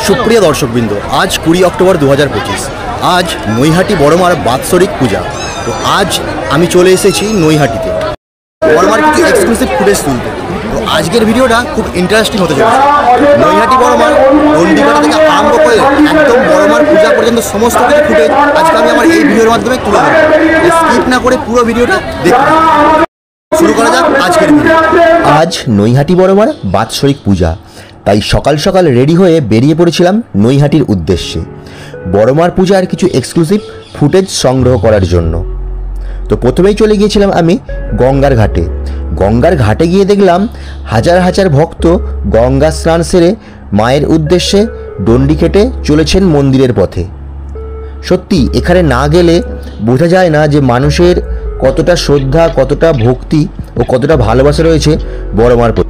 সুপ্রিয় দর্শকবৃন্দ, আজ 20 অক্টোবর 2025। আজ নৈহাটি বড়মার বাৎসরিক পূজা। তো আজ আমি চলে এসেছি নৈহাটিতে বড়মার কিছু এক্সক্লুসিভ ফুটেজ তুলতে। তো আজকের ভিডিওটা খুব ইন্টারেস্টিং হতে চলেছে। নৈহাটি বড়মার গন্ডিকাটা থেকে আরম্ভ করে একদম বড়মার পূজা পর্যন্ত সমস্ত কিছু ফুটেজ আজকে আমি আমার এই ভিডিওর মাধ্যমে তুলে ধরবো। স্কিপ না করে পুরো ভিডিওটা দেখুন। শুরু করা যাক আজকের ভিডিও। আজ নৈহাটি বড়মার বাৎসরিক পূজা, তাই সকাল সকাল রেডি হয়ে বেরিয়ে পড়েছিলাম নৈহাটির উদ্দেশ্যে বড়মার পূজার কিছু এক্সক্লুসিভ ফুটেজ সংগ্রহ করার জন্য। তো প্রথমেই চলে গিয়েছিলাম আমি গঙ্গার ঘাটে। গঙ্গার ঘাটে গিয়ে দেখলাম হাজার হাজার ভক্ত গঙ্গা স্নান সেরে মায়ের উদ্দেশ্যে ডন্ডি কেটে চলেছেন মন্দিরের পথে। সত্যি এখানে না গেলে বোঝা যায় না যে মানুষের কতটা শ্রদ্ধা, কতটা ভক্তি ও কতটা ভালোবাসা রয়েছে বড়মার প্রতি।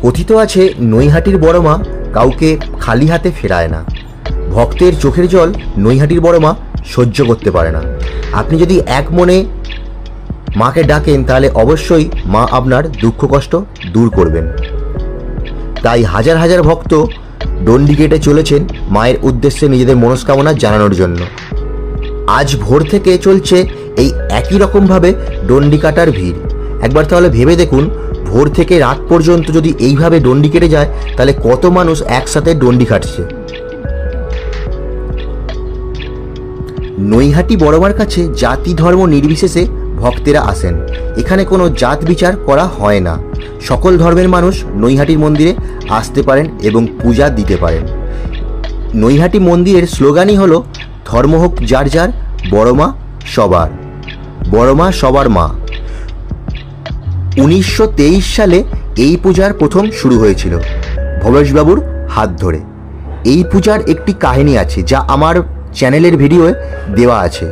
কথিত আছে নৈহাটির বড়মা কাউকে খালি হাতে ফেরায় না। ভক্তের চোখের জল নৈহাটির বড়মা সহ্য করতে পারে না। আপনি যদি এক মনে মাকে ডাকেন তাহলে অবশ্যই মা আপনার দুঃখ কষ্ট দূর করবেন। তাই হাজার হাজার ভক্ত ডন্ডি কেটে চলেছেন মায়ের উদ্দেশ্যে নিজেদের মনস্কামনা জানানোর জন্য। আজ ভোর থেকে চলছে এই একই রকমভাবে ডন্ডি কাটার ভিড়। একবার তাহলে ভেবে দেখুন, ভোর থেকে রাত পর্যন্ত যদি এইভাবে ডন্ডি কেটে যায় তাহলে কত মানুষ একসাথে ডন্ডি কাটছে। নৈহাটি বড়মার কাছে জাতি ধর্ম নির্বিশেষে ভক্তেরা আসেন। এখানে কোনো জাত বিচার করা হয় না। সকল ধর্মের মানুষ নৈহাটির মন্দিরে আসতে পারেন এবং পূজা দিতে পারেন। নৈহাটি মন্দিরের স্লোগানই হলো ধর্ম হোক যার যার, বড়মা সবার, বড়মা সবার মা। 1923 সালে এই পূজার প্রথম শুরু হয়েছিল ভবেশবাবুর হাত ধরে। এই পূজার একটি কাহিনী আছে যা আমার চ্যানেলের ভিডিওয়ে দেওয়া আছে,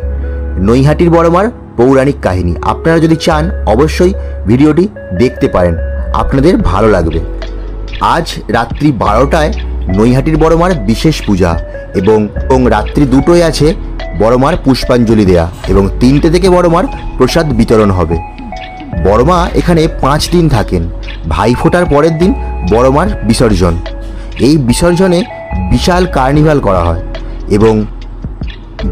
নৈহাটির বড়মার পৌরাণিক কাহিনী। আপনারা যদি চান অবশ্যই ভিডিওটি দেখতে পারেন, আপনাদের ভালো লাগবে। আজ রাত্রি 12টায় নৈহাটির বড়মার বিশেষ পূজা এবং রাত্রি 2টোয় আছে বড়মার পুষ্পাঞ্জলি দেয়া এবং 3টে থেকে বড়মার প্রসাদ বিতরণ হবে। বড়মা এখানে 5 দিন থাকেন। ভাইফোঁটার পরের দিন বড়মার বিসর্জন। এই বিসর্জনে বিশাল কার্নিভাল করা হয় এবং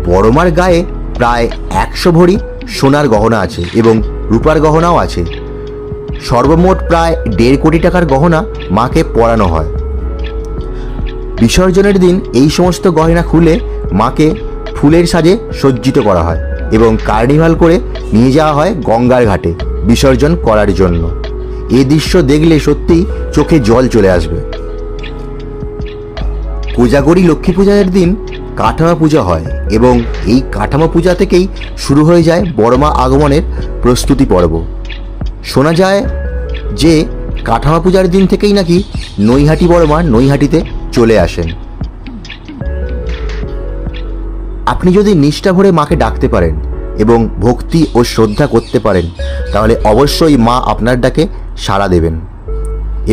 বড়মার গায়ে প্রায় 100 ভরি সোনার গহনা আছে এবং রূপার গহনাও আছে। সর্বমোট প্রায় 1.5 কোটি টাকার গহনা মাকে পরানো হয়। বিসর্জনের দিন এই সমস্ত গহনা খুলে মাকে ফুলের সাজে সজ্জিত করা হয় এবং কার্নিভাল করে নিয়ে যাওয়া হয় গঙ্গার ঘাটে বিসর্জন করার জন্য। এই দৃশ্য দেখলে সত্যি চোখে জল চলে আসবে। কোজাগরী লক্ষ্মী পূজার দিন কাঠামো পূজা হয় এবং এই কাঠামো পূজা থেকেই শুরু হয়ে যায় বড়মা আগমনের প্রস্তুতি পর্ব। শোনা যায় যে কাঠামো পূজার দিন থেকেই নাকি নৈহাটি বড়মা নৈহাটিতে চলে আসেন। আপনি যদি নিষ্ঠা ভরে মাকে ডাকতে পারেন এবং ভক্তি ও শ্রদ্ধা করতে পারেন তাহলে অবশ্যই মা আপনার ডাকে সাড়া দেবেন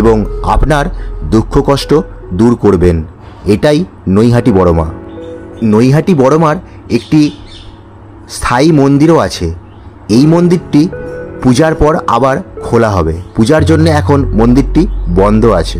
এবং আপনার দুঃখ কষ্ট দূর করবেন। এটাই নৈহাটি বড়মা। নৈহাটি বড়মার একটি স্থায়ী মন্দিরও আছে। এই মন্দিরটি পূজার পর আবার খোলা হবে। পূজার জন্য এখন মন্দিরটি বন্ধ আছে।